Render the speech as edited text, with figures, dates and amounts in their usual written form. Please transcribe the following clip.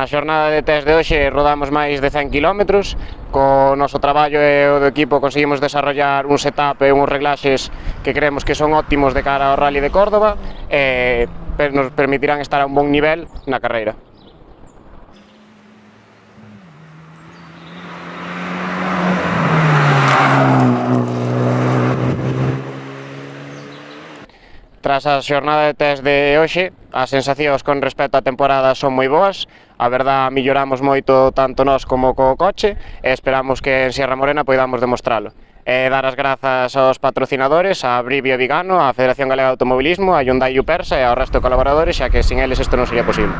xornada de test de hoxe rodamos máis de 100 km. Co noso traballo e o do equipo conseguimos desarrollar un setup e uns reglaxes que creemos que son óptimos de cara ao Rally de Córdoba e nos permitirán estar a un bon nivel na carreira. Tras a xornada de test de hoxe, as sensacións con respecto á temporada son moi boas. A verdad, milloramos moito tanto nós como co coche e esperamos que en Sierra Morena poidamos demostralo. Dar as grazas aos patrocinadores, a Brivio Vigano, a Federación Galega de Automobilismo, a Hyundai Upersa e ao resto de colaboradores, xa que sin eles isto non sería posible.